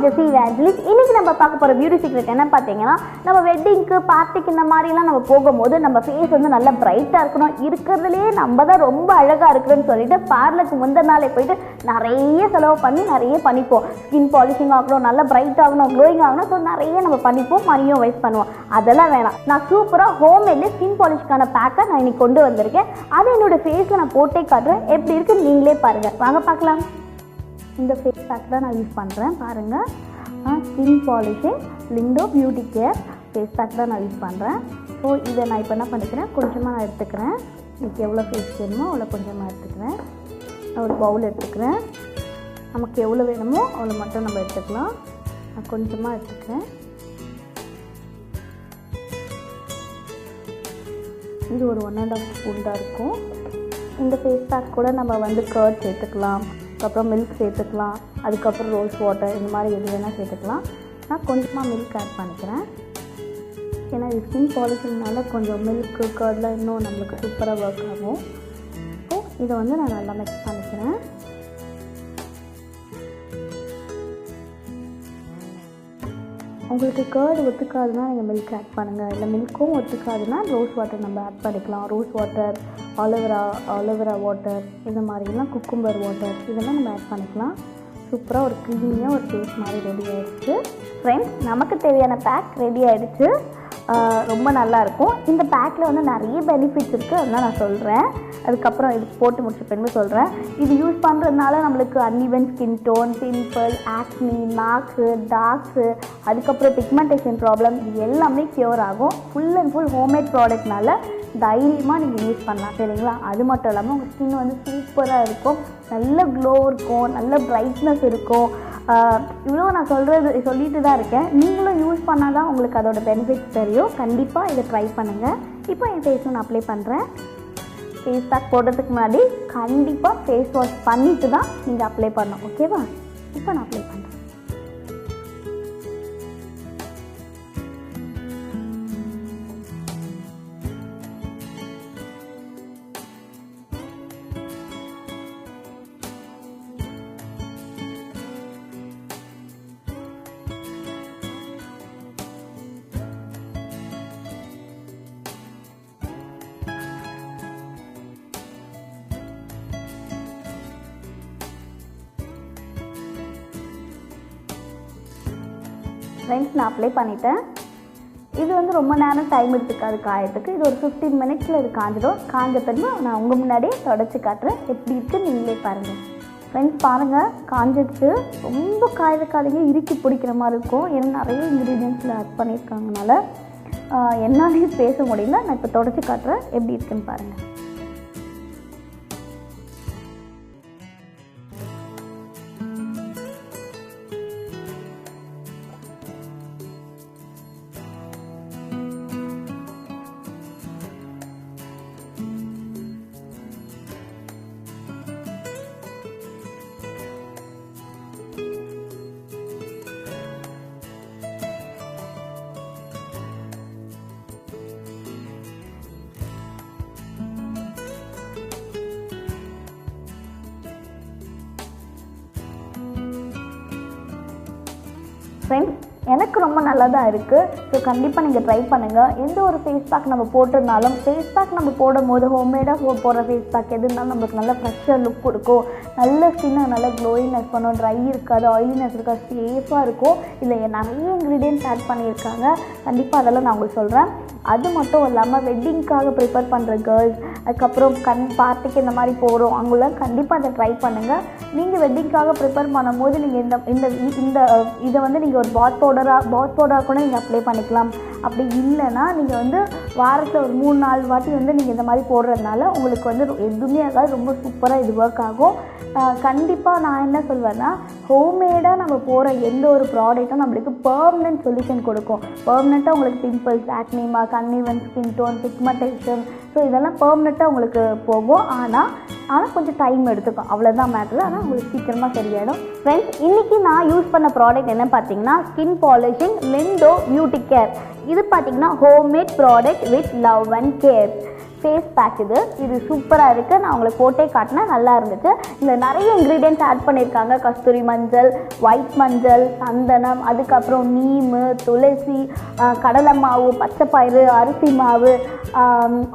ஜெசி வேஞ்சலிஸ். இன்னைக்கு நம்ம பார்க்க போகிற பியூட்டி சீக்ரெட் என்ன பார்த்தீங்கன்னா, நம்ம வெட்டிங்க்கு பார்ட்டிக்கு இந்த மாதிரிலாம் நம்ம போகும்போது நம்ம ஃபேஸ் வந்து நல்லா பிரைட்டாக இருக்கணும், இருக்கிறதுலே நம்ம தான் ரொம்ப அழகாக இருக்குன்னு சொல்லிட்டு பார்லருக்கு முந்தின நாளே போயிட்டு நிறைய செலவு பண்ணி நிறைய பண்ணிப்போம். ஸ்கின் பாலிஷிங் ஆகணும், நல்லா பிரைட் ஆகணும், க்ளோயிங் ஆகணும், ஸோ நிறைய நம்ம பண்ணிப்போம், மணியும் வேஸ்ட் பண்ணுவோம். அதெல்லாம் வேணாம். நான் சூப்பராக ஹோம்மேட்லேயே ஸ்கின் பாலிஷ்க்கான பேக்கை நான் இன்னைக்கு கொண்டு வந்திருக்கேன். அதை என்னோட ஃபேஸில் நான் போட்டே காட்டுறேன். எப்படி இருக்குன்னு நீங்களே பாருங்கள். வாங்க பார்க்கலாம். இந்த ஃபேஸ் பேக் தான் நான் யூஸ் பண்ணுறேன். பாருங்கள், skin polishing Lindo beauty care face pack தான் நான் யூஸ் பண்ணுறேன். ஸோ இதை நான் இப்போ என்ன பண்ணிக்கிறேன், கொஞ்சமாக நான் எடுத்துக்கிறேன். எனக்கு எவ்வளோ ஃபேஸ் வேணுமோ அவ்வளோ கொஞ்சமாக எடுத்துக்கிறேன். நான் ஒரு பவுல் எடுத்துக்கிறேன். நமக்கு எவ்வளோ வேணுமோ அவ்வளோ மட்டும் நம்ம எடுத்துக்கலாம். நான் கொஞ்சமாக எடுத்துக்கிறேன். இது ஒரு 1.5 ஸ்பூன் தான் இருக்கும். இந்த ஃபேஸ் பேக் கூட நம்ம வந்து கர்ட் சேர்த்துக்கலாம், அதுக்கப்புறம் மில்க் சேர்த்துக்கலாம், அதுக்கப்புறம் ரோஸ் வாட்டர், இந்த மாதிரி எது வேணால் சேர்த்துக்கலாம். நான் கொஞ்சமாக மில்க் ஆட் பண்ணிக்கிறேன். ஏன்னா இது ஸ்கின் பாலிஷிங்னால கொஞ்சம் மில்க்கு கர்ட்லாம் இன்னும் நம்மளுக்கு சூப்பராக ஒர்க் ஆகும். ஸோ இதை வந்து நான் நல்லா மிக்ஸ் பண்ணிக்கிறேன். உங்களுக்கு கர்டு ஒத்துக்காதுன்னா நீங்கள் மில்க் ஆட் பண்ணுங்கள், இல்லை மில்க்கும் ஒத்துக்காதுன்னா ரோஸ் வாட்டர் நம்ம ஆட் பண்ணிக்கலாம். ரோஸ் வாட்டர், ஆலோவேரா வாட்டர், இந்த மாதிரிலாம் குக்கும்பர் வாட்டர் இதெல்லாம் நம்ம ஆட் பண்ணிக்கலாம். சூப்பராக ஒரு க்ரீமியாக ஒரு ஃபேஸ் மாதிரி ரெடி ஆகிடுச்சு. ஃப்ரெண்ட்ஸ், நமக்கு தேவையான பேக் ரெடி ஆகிடுச்சு. ரொம்ப நல்லாயிருக்கும். இந்த பேக்கில் வந்து நிறைய பெனிஃபிட்ஸ் இருக்குது, அதெல்லாம் நான் சொல்கிறேன். அதுக்கப்புறம் இது போட்டு முடிச்ச பின்பு சொல்கிறேன். இது யூஸ் பண்ணுறதுனால நம்மளுக்கு அன்இவன் ஸ்கின் டோன், பிம்பிள், ஆக்னி, மார்க்ஸு, டார்க்ஸு, அதுக்கப்புறம் பிக்மெண்டேஷன் ப்ராப்ளம், இது எல்லாமே க்யூர் ஆகும். ஃபுல் அண்ட் ஃபுல் ஹோம்மேட் ப்ராடக்ட்னால தைரியமாக நீங்கள் யூஸ் பண்ணலாம், சரிங்களா? அது மட்டும் இல்லாமல் உங்கள் ஸ்கின் வந்து சூப்பராக இருக்கும், நல்ல க்ளோ இருக்கும், நல்ல பிரைட்னஸ் இருக்கும். இவ்வளோ நான் சொல்லிட்டு தான் இருக்கேன். நீங்களும் யூஸ் பண்ணால் தான் உங்களுக்கு அதோட பெனிஃபிட்ஸ் தெரியும். கண்டிப்பாக இதை ட்ரை பண்ணுங்கள். இப்போ என் ஃபேஸில் நான் அப்ளை பண்ணுறேன். ஃபேஸ் பேக் போடுறதுக்கு முன்னாடி கண்டிப்பாக ஃபேஸ் வாஷ் பண்ணிவிட்டு தான் நீங்கள் அப்ளை பண்ணணும், ஓகேவா? இப்போ நான் அப்ளை பண்ணுறேன். ஃப்ரெண்ட்ஸ், நான் அப்ளை பண்ணிட்டேன். இது வந்து ரொம்ப நேரம் டைம் எடுத்துக்காது காயத்துக்கு. இது ஒரு 15 மினிட்ஸில் இது காஞ்சிடும். காஞ்ச பிறகு நான் உங்கள் முன்னாடியே தொடச்சி காட்டுறேன். எப்படி இருக்குது நீங்களே பாருங்கள். ஃப்ரெண்ட்ஸ், பாருங்கள், காஞ்சிடுச்சு. ரொம்ப காய வைக்காதீங்க, இறுக்கி பிடிக்கிற மாதிரி இருக்கும். ஏன்னா நிறைய இன்க்ரீடியன்ஸில் ஆட் பண்ணியிருக்காங்கனால என்னாலையும் பேச முடியல. நான் இப்போ தொடச்சி காட்டுறேன், எப்படி இருக்குன்னு பாருங்கள். ஃப்ரெண்ட்ஸ், எனக்கு ரொம்ப நல்லா தான் இருக்குது. ஸோ கண்டிப்பாக நீங்கள் ட்ரை பண்ணுங்கள். எந்த ஒரு ஃபேஸ் பேக் நம்ம போட்டிருந்தாலும், ஃபேஸ் பேக் நம்ம போடும் போது ஹோம்மேடாக போடுற ஃபேஸ் பேக் எது இருந்தாலும் நம்மளுக்கு நல்ல ஃப்ரெஷ்ஷாக லுக் கொடுக்கும், நல்ல ஸ்கின்னை நல்லா க்ளோயினஸ் பண்ணும், ட்ரை இருக்காது, ஆயிலினஸ் இருக்காது, சேஃபாக இருக்கும். இதில் நிறைய இன்க்ரீடியன்ட்ஸ் ஆட் பண்ணியிருக்காங்க. கண்டிப்பாக அதெல்லாம் நான் உங்களுக்கு சொல்கிறேன். அது மட்டும் இல்லாமல் வெட்டிங்க்காக ப்ரிப்பேர் பண்ணுற கேர்ள்ஸ், அதுக்கப்புறம் பார்ட்டிக்கு இந்த மாதிரி போகிறோம், அவங்களாம் கண்டிப்பாக அதை ட்ரை பண்ணுங்கள். நீங்கள் வெட்டிங்க்காக ப்ரிப்பேர் பண்ணும்போது நீங்கள் இந்த இதை வந்து நீங்கள் ஒரு பாத் பவுடராக கூட நீங்கள் அப்ளை பண்ணிக்கலாம். அப்படி இல்லைன்னா நீங்கள் வந்து வாரத்தில் ஒரு 3-4 வாட்டி வந்து நீங்கள் இந்த மாதிரி போடுறதுனால உங்களுக்கு வந்து எதுவுமே ஆகாது, ரொம்ப சூப்பராக இது ஒர்க் ஆகும். கண்டிப்பாக நான் என்ன சொல்வேன்னா, ஹோம்மேடாக நம்ம போகிற எந்த ஒரு ப்ராடக்ட்டும் நம்மளுக்கு பெர்மனன்ட் சொல்யூஷன் கொடுக்கும். பெர்மனெண்ட்டாக உங்களுக்கு pimples, acne mark, uneven skin tone, pigmentation, so இதெல்லாம் பெர்மனெண்ட்டாக உங்களுக்கு போகும். ஆனால் கொஞ்சம் டைம் எடுத்துக்கும், அவ்வளோதான் மேட்ரு. ஆனால் உங்களுக்கு சீக்கிரமாக சரியாயிடும். ஃப்ரெண்ட்ஸ், இன்றைக்கி நான் யூஸ் பண்ண ப்ராடக்ட் என்ன பார்த்தீங்கன்னா, skin polishing Lindo beauty care. இது பார்த்தீங்கன்னா homemade product with love and care. Face pack. இது சூப்பராக இருக்குது. நான் உங்களுக்கு போட்டே காட்டினேன், நல்லா இருந்துச்சு. இதில் நிறைய இன்க்ரீடியன்ட்ஸ் ஆட் பண்ணியிருக்காங்க. கஸ்தூரி மஞ்சள், ஒயிட் மஞ்சள், சந்தனம், அதுக்கப்புறம் நீமு, துளசி, கடலை மாவு, பச்சைப்பயிறு, அரிசி மாவு,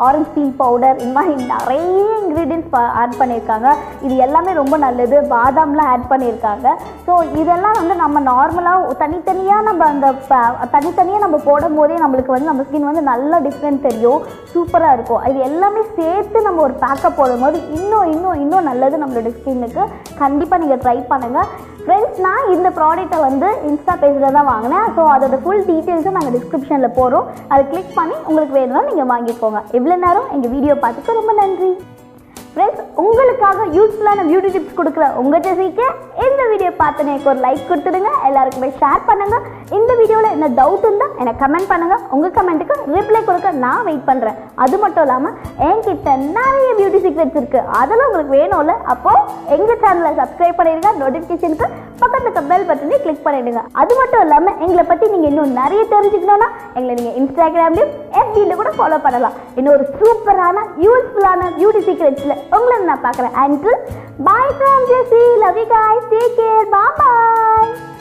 ஆரஞ்சு பீல் பவுடர், இந்த மாதிரி நிறைய இன்க்ரீடியன்ட்ஸ் ஆட் பண்ணியிருக்காங்க. இது எல்லாமே ரொம்ப நல்லது. பாதாம்லாம் ஆட் பண்ணியிருக்காங்க. ஸோ இதெல்லாம் வந்து நம்ம நார்மலாக தனித்தனியாக நம்ம போடும் போதே நம்மளுக்கு வந்து நம்ம ஸ்கின் வந்து நல்லா டிஃப்ரெண்ட் தெரியும், சூப்பராக இருக்கும். இது எல்லாமே சேர்த்து நம்ம ஒரு பேக்கப் போடும்போது இன்னும் நல்லது நம்மளோட ஸ்கின்னுக்கு. கண்டிப்பாக நீங்கள் ட்ரை பண்ணுங்கள் ஃப்ரெண்ட்ஸ். நான் இந்த ப்ராடக்ட்டை வந்து இன்ஸ்டா பேஜில் தான் வாங்கினேன். ஸோ அதோட ஃபுல் டீட்டெயில்ஸும் நாங்கள் டிஸ்கிரிப்ஷனில் போகிறோம். அதை கிளிக் பண்ணி உங்களுக்கு வேணும்னா நீங்கள் வாங்கிக்கோங்க. இவ்வளோ நேரம் எங்கள் வீடியோ பார்த்துக்க ரொம்ப நன்றி ஃப்ரெண்ட்ஸ். உங்களுக்காக யூஸ்ஃபுல்லான பியூட்டி டிப்ஸ் கொடுக்குற உங்கள் ஜெசிக்கு இந்த வீடியோ பார்த்து எனக்கு ஒரு லைக் கொடுத்துடுங்க, எல்லாருக்குமே ஷேர் பண்ணுங்கள். இந்த வீடியோவில் என்ன டவுட் இருந்தால் எனக்கு கமெண்ட் பண்ணுங்கள். உங்கள் கமெண்ட்டுக்கு ரிப்ளை கொடுக்க நான் வெயிட் பண்ணுறேன். அது மட்டும் இல்லாமல் என்கிட்ட நிறைய பியூட்டி சீக்ரெட்ஸ் இருக்குது, அதெல்லாம் உங்களுக்கு வேணும்ல. அப்போது எங்கள் சேனலை சப்ஸ்கிரைப் பண்ணிடுங்க, நோட்டிஃபிகேஷனுக்கு பக்கத்துக்கு பெல் பட்டனை கிளிக் பண்ணிவிடுங்க. அது மட்டும் இல்லாமல் எங்களை பற்றி நீங்கள் இன்னும் நிறைய தெரிஞ்சுக்கணுன்னா எங்களை நீங்கள் இன்ஸ்டாகிராம்லையும் FBயில் கூட ஃபாலோ பண்ணலாம். இன்னொரு சூப்பரான யூஸ்ஃபுல்லான பியூட்டி சீக்ரெட்ஸில் உங்களை நான் பார்க்குறேன். Until bye from Jessie. Love you guys. Take care. Bye bye.